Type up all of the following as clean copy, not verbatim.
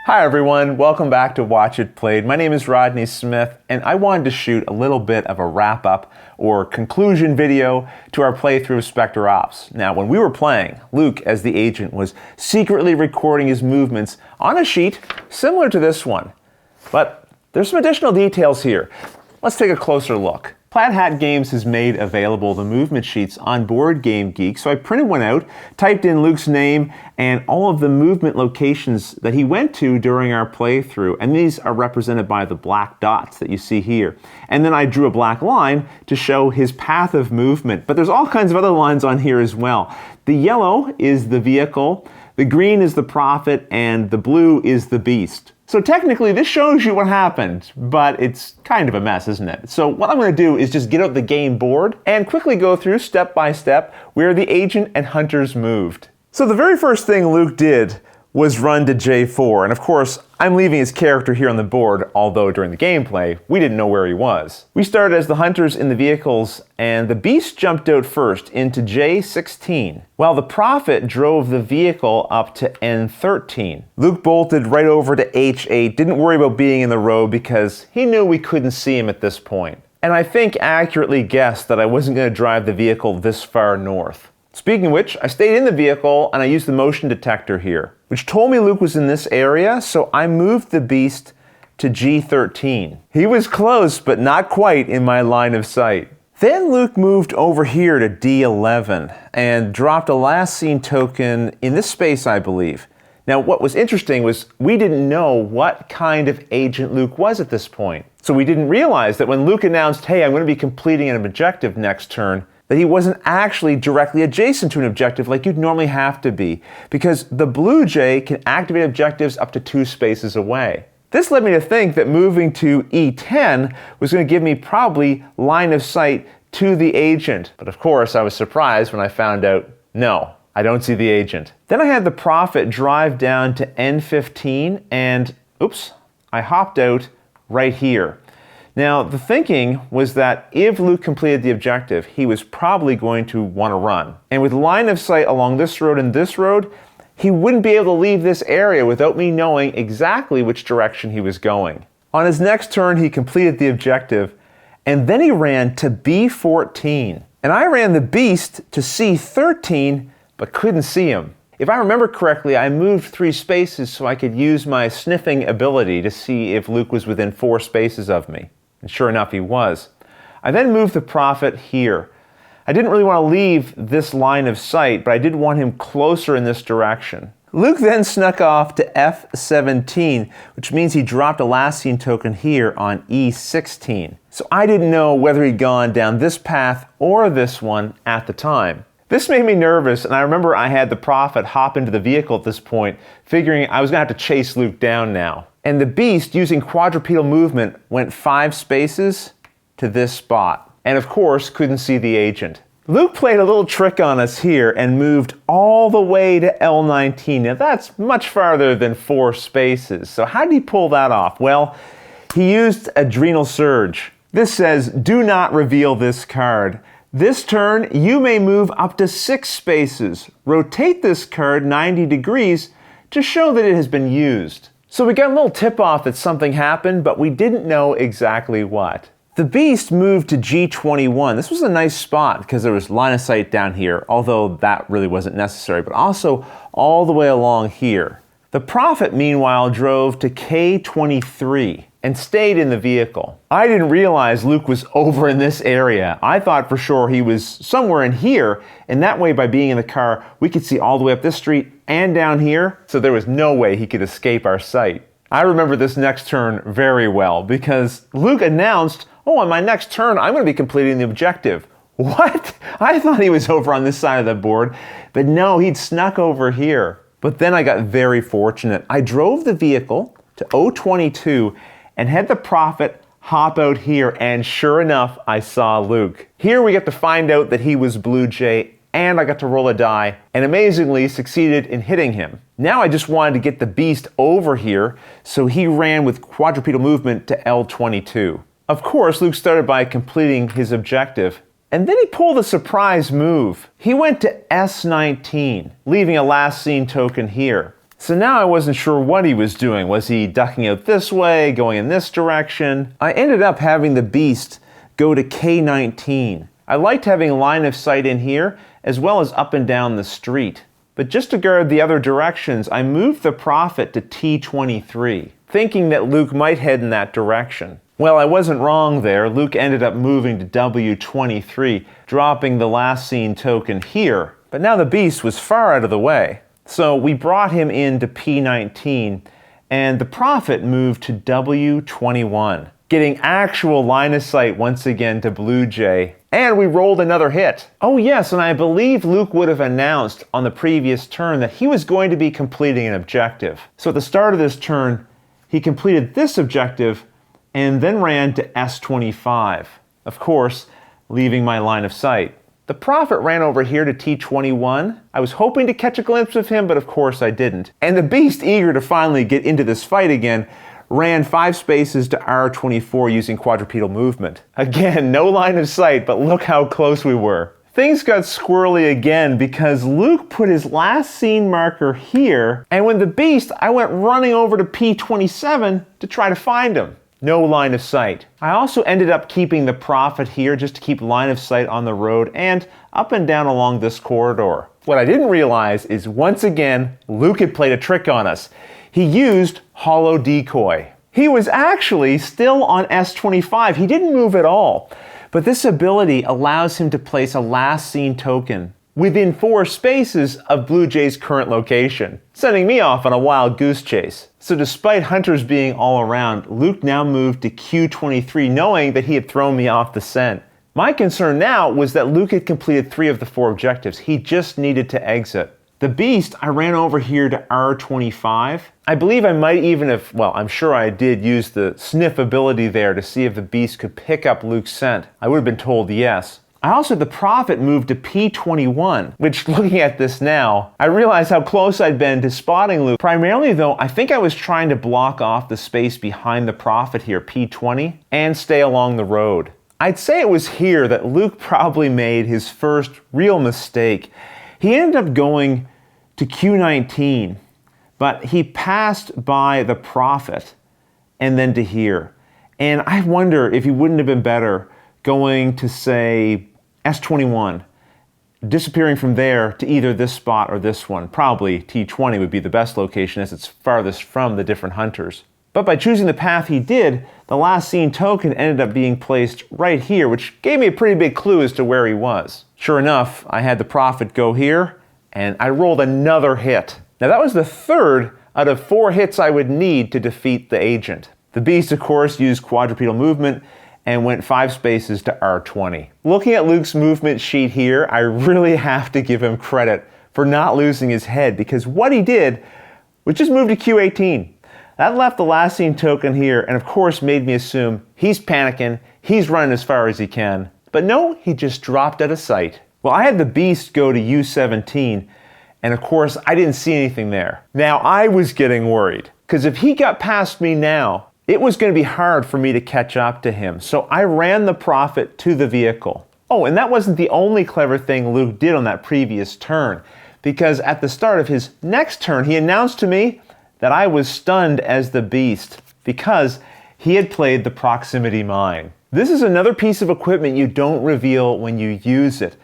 Hi everyone, welcome back to Watch It Played. My name is Rodney Smith, and I wanted to shoot a little bit of a wrap-up or conclusion video to our playthrough of Specter Ops. Now, when we were playing, Luke, as the agent, was secretly recording his movements on a sheet similar to this one. But there's some additional details here. Let's take a closer look. Plaid Hat Games has made available the movement sheets on BoardGameGeek, so I printed one out, typed in Luke's name and all of the movement locations that he went to during our playthrough, and these are represented by the black dots that you see here. And then I drew a black line to show his path of movement, but there's all kinds of other lines on here as well. The yellow is the vehicle, the green is the prophet, and the blue is the beast. So technically, this shows you what happened, but it's kind of a mess, isn't it? So what I'm going to do is just get out the game board and quickly go through step by step where the agent and hunters moved. So the very first thing Luke did was run to J4, and of course, I'm leaving his character here on the board, although during the gameplay, we didn't know where he was. We started as the hunters in the vehicles, and the beast jumped out first into J16, while the prophet drove the vehicle up to N13. Luke bolted right over to H8, didn't worry about being in the road because he knew we couldn't see him at this point. And I think accurately guessed that I wasn't going to drive the vehicle this far north. Speaking of which, I stayed in the vehicle and I used the motion detector here, which told me Luke was in this area, so I moved the beast to G13. He was close, but not quite in my line of sight. Then Luke moved over here to D11 and dropped a last seen token in this space, I believe. Now, what was interesting was we didn't know what kind of agent Luke was at this point. So we didn't realize that when Luke announced, hey, I'm going to be completing an objective next turn, that he wasn't actually directly adjacent to an objective like you'd normally have to be, because the Blue Jay can activate objectives up to 2 spaces away. This led me to think that moving to E10 was going to give me probably line of sight to the agent. But of course, I was surprised when I found out, no, I don't see the agent. Then I had the prophet drive down to N15 and, oops, I hopped out right here. Now, the thinking was that if Luke completed the objective, he was probably going to want to run. And with line of sight along this road and this road, he wouldn't be able to leave this area without me knowing exactly which direction he was going. On his next turn, he completed the objective, and then he ran to B14. And I ran the beast to C13, but couldn't see him. If I remember correctly, I moved 3 spaces so I could use my sniffing ability to see if Luke was within 4 spaces of me. And sure enough, he was. I then moved the prophet here. I didn't really want to leave this line of sight, but I did want him closer in this direction. Luke then snuck off to F17, which means he dropped a last seen token here on E16. So I didn't know whether he'd gone down this path or this one at the time. This made me nervous, and I remember I had the prophet hop into the vehicle at this point, figuring I was going to have to chase Luke down now. And the beast, using quadrupedal movement, went 5 spaces to this spot. And of course, couldn't see the agent. Luke played a little trick on us here and moved all the way to L19. Now that's much farther than 4 spaces. So how did he pull that off? Well, he used Adrenal Surge. This says, do not reveal this card. This turn, you may move up to 6 spaces. Rotate this card 90 degrees to show that it has been used. So we got a little tip-off that something happened, but we didn't know exactly what. The beast moved to G21. This was a nice spot because there was line of sight down here, although that really wasn't necessary, but also all the way along here. The prophet, meanwhile, drove to K23 and stayed in the vehicle. I didn't realize Luke was over in this area. I thought for sure he was somewhere in here, and that way by being in the car, we could see all the way up this street and down here, so there was no way he could escape our sight. I remember this next turn very well because Luke announced, oh, on my next turn, I'm going to be completing the objective. What? I thought he was over on this side of the board, but no, he'd snuck over here. But then I got very fortunate. I drove the vehicle to O22 and had the prophet hop out here, and sure enough, I saw Luke. Here we get to find out that he was Blue Jay, and I got to roll a die, and amazingly succeeded in hitting him. Now I just wanted to get the beast over here, so he ran with quadrupedal movement to L22. Of course, Luke started by completing his objective, and then he pulled a surprise move. He went to S19, leaving a last seen token here. So now I wasn't sure what he was doing. Was he ducking out this way, going in this direction? I ended up having the beast go to K19. I liked having line of sight in here, as well as up and down the street. But just to guard the other directions, I moved the Prophet to T23, thinking that Luke might head in that direction. Well, I wasn't wrong there. Luke ended up moving to W23, dropping the last seen token here. But now the beast was far out of the way. So we brought him into P19, and the Prophet moved to W21, getting actual line of sight once again to Blue Jay. And we rolled another hit. Oh yes, and I believe Luke would have announced on the previous turn that he was going to be completing an objective. So at the start of this turn, he completed this objective and then ran to S25. Of course, leaving my line of sight. The Prophet ran over here to T21. I was hoping to catch a glimpse of him, but of course I didn't. And the beast, eager to finally get into this fight again, ran 5 spaces to R24 using quadrupedal movement. Again, no line of sight, but look how close we were. Things got squirrely again because Luke put his last seen marker here, and when the beast, I went running over to P27 to try to find him. No line of sight. I also ended up keeping the Prophet here just to keep line of sight on the road and up and down along this corridor. What I didn't realize is once again, Luke had played a trick on us. He used Hollow Decoy. He was actually still on S25. He didn't move at all. But this ability allows him to place a last seen token within 4 spaces of Blue Jay's current location, sending me off on a wild goose chase. So despite hunters being all around, Luke now moved to Q23 knowing that he had thrown me off the scent. My concern now was that Luke had completed 3 of the 4 objectives. He just needed to exit. The beast, I ran over here to R25. I believe I might even have, well, I'm sure I did use the sniff ability there to see if the beast could pick up Luke's scent. I would have been told yes. I also had the Prophet moved to P21, which looking at this now, I realize how close I'd been to spotting Luke. Primarily though, I think I was trying to block off the space behind the Prophet here, P20, and stay along the road. I'd say it was here that Luke probably made his first real mistake. He ended up going to Q19, but he passed by the Prophet and then to here. And I wonder if he wouldn't have been better going to, say, S21, disappearing from there to either this spot or this one. Probably T20 would be the best location as it's farthest from the different hunters. But by choosing the path he did, the last seen token ended up being placed right here, which gave me a pretty big clue as to where he was. Sure enough, I had the Prophet go here, and I rolled another hit. Now that was the 3rd out of 4 hits I would need to defeat the agent. The beast, of course, used quadrupedal movement and went 5 spaces to R20. Looking at Luke's movement sheet here, I really have to give him credit for not losing his head, because what he did was just move to Q18. That left the last seen token here, and of course made me assume he's panicking, he's running as far as he can. But no, he just dropped out of sight. Well, I had the beast go to U17, and of course I didn't see anything there. Now I was getting worried, because if he got past me now, it was going to be hard for me to catch up to him. So I ran the Prophet to the vehicle. Oh, and that wasn't the only clever thing Luke did on that previous turn, because at the start of his next turn, he announced to me that I was stunned as the beast because he had played the proximity mine. This is another piece of equipment you don't reveal when you use it.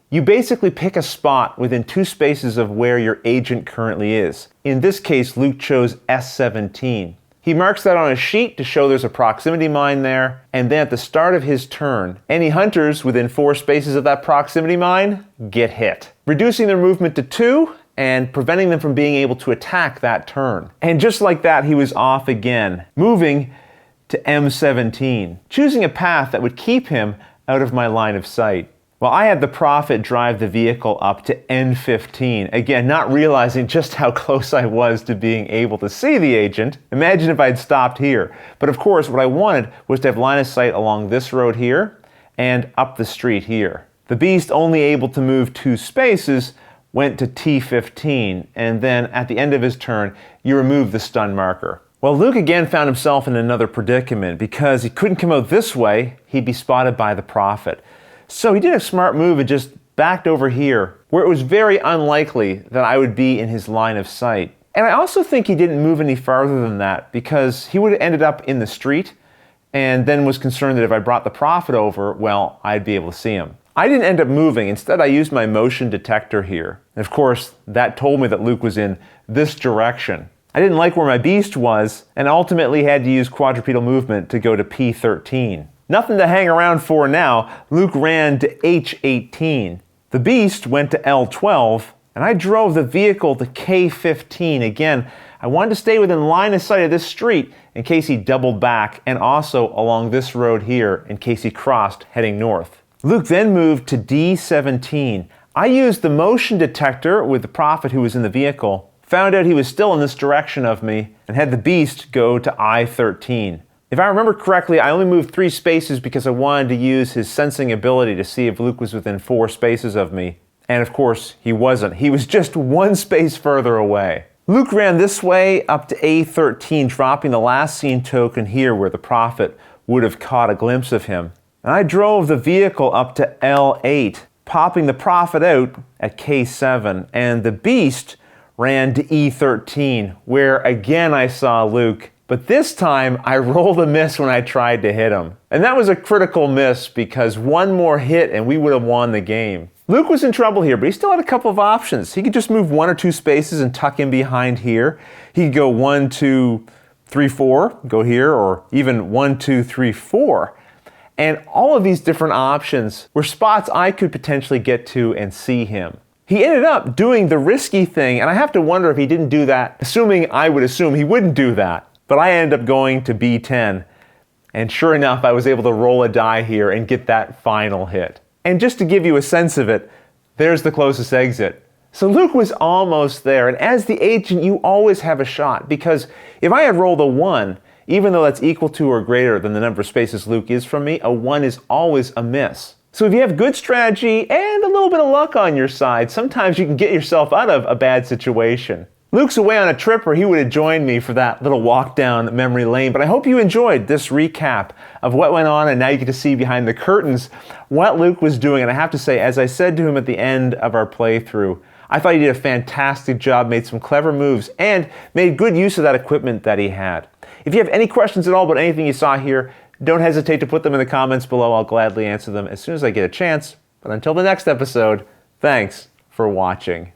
You basically pick a spot within 2 spaces of where your agent currently is. In this case, Luke chose S17. He marks that on a sheet to show there's a proximity mine there, and then at the start of his turn, any hunters within 4 spaces of that proximity mine get hit, reducing their movement to 2 and preventing them from being able to attack that turn. And just like that, he was off again, moving to M17, choosing a path that would keep him out of my line of sight. Well, I had the Prophet drive the vehicle up to N15, again, not realizing just how close I was to being able to see the agent. Imagine if I'd stopped here. But of course, what I wanted was to have line of sight along this road here and up the street here. The beast, only able to move 2 spaces, went to T15, and then at the end of his turn, you remove the stun marker. Well, Luke again found himself in another predicament because he couldn't come out this way, he'd be spotted by the Prophet. So he did a smart move and just backed over here, where it was very unlikely that I would be in his line of sight. And I also think he didn't move any farther than that because he would have ended up in the street and then was concerned that if I brought the prophet over, well, I'd be able to see him. I didn't end up moving. Instead, I used my motion detector here. And of course, that told me that Luke was in this direction. I didn't like where my beast was, and ultimately had to use quadrupedal movement to go to P13. Nothing to hang around for now. Luke ran to H18. The beast went to L12, and I drove the vehicle to K15. Again, I wanted to stay within line of sight of this street in case he doubled back, and also along this road here in case he crossed heading north. Luke then moved to D17. I used the motion detector with the prophet who was in the vehicle, found out he was still in this direction of me, and had the beast go to I13. If I remember correctly, I only moved 3 spaces because I wanted to use his sensing ability to see if Luke was within 4 spaces of me. And of course, he wasn't. He was just 1 space further away. Luke ran this way up to A13, dropping the last seen token here where the prophet would have caught a glimpse of him. And I drove the vehicle up to L8, popping the prophet out at K7, and the beast ran to E13, where again I saw Luke, but this time I rolled a miss when I tried to hit him. And that was a critical miss because 1 more hit and we would have won the game. Luke was in trouble here, but he still had a couple of options. He could just move 1 or 2 spaces and tuck in behind here. He could go 1, 2, 3, 4, go here, or even 1, 2, 3, 4. And all of these different options were spots I could potentially get to and see him. He ended up doing the risky thing, and I have to wonder if he didn't do that, assuming I would assume he wouldn't do that. But I ended up going to B10, and sure enough, I was able to roll a die here and get that final hit. And just to give you a sense of it, there's the closest exit. So Luke was almost there, and as the agent, you always have a shot, because if I had rolled a 1, even though that's equal to or greater than the number of spaces Luke is from me, a 1 is always a miss. So if you have good strategy and a little bit of luck on your side, sometimes you can get yourself out of a bad situation. Luke's away on a trip or he would have joined me for that little walk down memory lane, but I hope you enjoyed this recap of what went on, and now you get to see behind the curtains what Luke was doing. And I have to say, as I said to him at the end of our playthrough, I thought he did a fantastic job, made some clever moves, and made good use of that equipment that he had. If you have any questions at all about anything you saw here, don't hesitate to put them in the comments below. I'll gladly answer them as soon as I get a chance. But until the next episode, thanks for watching.